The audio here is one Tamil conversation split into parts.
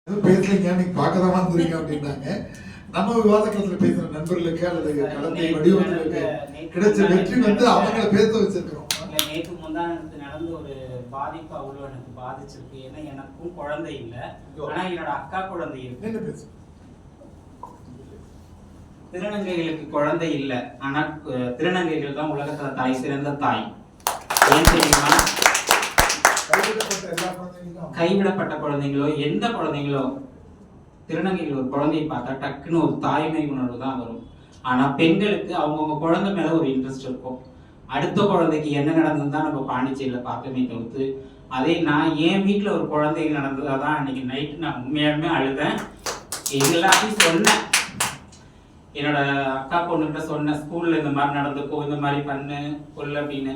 பேசலைங்க, நீங்க பார்க்கதான் வந்திருக்கீங்க அப்படின்னாங்க. நம்ம விவாதத்துல பேசுற நண்பர்களுக்கு அல்லது கலந்தை வடிவங்களுக்கு கிடைச்ச வெற்றி வந்து அவங்கள பேச வச்சிருக்கிறோம். நேற்று முந்தானத்து நடந்து ஒரு பாதிப்பு அவ்வளோ எனக்கு பாதிச்சிருக்கு. ஏன்னா எனக்கும் குழந்தை இல்லை, ஆனா என்னோட அக்கா குழந்தை இருக்கு. என்ன பேசு? திருநங்கைகளுக்கு குழந்தை இல்லை, ஆனா திருநங்கைகள் தான் உலகத்துல தலை சிறந்த தாய். ஏன் தெரியுமா? கைவிடப்பட்ட குழந்தைங்களோ எந்த குழந்தைங்களோ திருநங்கைகள் ஒரு குழந்தையை பார்த்தா டக்குன்னு ஒரு தாய்மை உணர்வு தான் வரும். ஆனா பெண்களுக்கு அவங்கவுங்க குழந்தை மேல ஒரு இன்ட்ரெஸ்ட் இருக்கும். அடுத்த குழந்தைக்கு என்ன நடந்ததுதான் நம்ம பாண்டிச்சேரியில பார்த்தோமே தவிர்த்து, அதே நான் என் வீட்டுல ஒரு குழந்தை நடந்ததாதான் அன்னைக்கு நைட்டு நான் உண்மையாலுமே அழுதேன். எல்லாத்தையும் சொன்னேன், என்னோட அக்கா பொண்ணுகிட்ட சொன்னேன், ஸ்கூல்ல இந்த மாதிரி நடந்துக்கோ, இந்த மாதிரி பண்ணு கொள்ளு அப்படின்னு.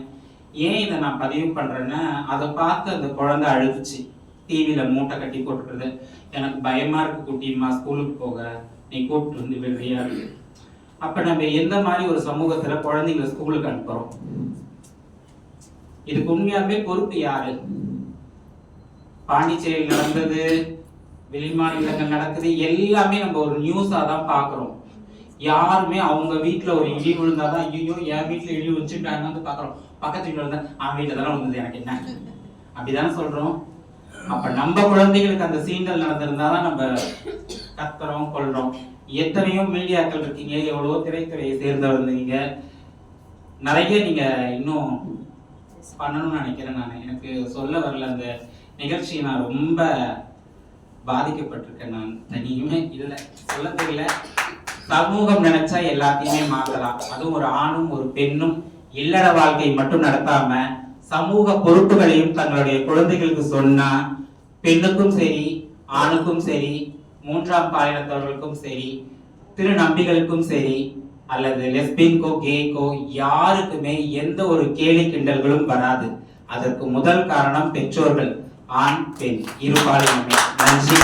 ஏன் இதை நான் பதிவு பண்றேன்னா, அதை பார்த்து அந்த குழந்தை அழுதுச்சு. டிவியில மூட்டை கட்டி போட்டுருது, எனக்கு பயமா இருக்கு குட்டிமா ஸ்கூலுக்கு போக, நீ கூப்பிட்டு வந்து வெளியா இருக்கு. அப்ப நம்ம எந்த மாதிரி ஒரு சமூகத்துல குழந்தைங்களை ஸ்கூலுக்கு அனுப்புறோம்? இதுக்கு உண்மையாவே பொறுப்பு யாரு? பாண்டிச்சேரியில் நடந்தது, வெளிமாநிலங்கள் நடக்குது, எல்லாமே நம்ம ஒரு நியூஸா தான் பாக்குறோம். யாருமே அவங்க வீட்டுல ஒரு இடி விழுந்தாதான் ஐயோ என் வீட்டுல இடி விழுச்சுட்டாங்க வந்து பாக்குறோம். பக்கத்து வீட்டுல இருந்தா அவன் வீட்டுல தானே வந்தது, எனக்கு என்ன அப்படிதானே சொல்றோம். அப்ப நம்ம குழந்தைகளுக்கு அந்த சீண்டல் நடந்திருந்தாதான் நம்ம கத்துறோம் கொள்றோம். எத்தனையோ மீடியாக்கள் இருக்கீங்க, எவ்வளவோ திரைத்துறையை சேர்ந்தவங்க, நிறைய நீங்க இன்னும் பண்ணணும்னு நினைக்கிறேன். நான் எனக்கு சொல்ல வரல, அந்த நிகழ்ச்சியை நான் ரொம்ப பாதிக்கப்பட்டிருக்கேன். நான் தனியுமே இல்லை, சொல்ல தெரியல. சமூகம் நினைச்சா எல்லாத்தையுமே மாற்றலாம். அதுவும் ஒரு ஆணும் ஒரு பெண்ணும் இல்லற வாழ்க்கை மட்டும் நடத்தாம சமூக பொறுப்புகளையும் தங்களுடைய குழந்தைகளுக்கு சொன்னா, பெண்ணுக்கும் சரி ஆணுக்கும் சரி மூன்றாம் பாலினத்தவர்களுக்கும் சரி திருநம்பிகளுக்கும் சரி அல்லது லெஸ்பியன்கோ கேக்கோ யாருக்குமே எந்த ஒரு கேலி கிண்டல்களும் வராது. அதற்கு முதல் காரணம் பெற்றோர்கள், ஆண் பெண் இருபாலினமே. நன்றி.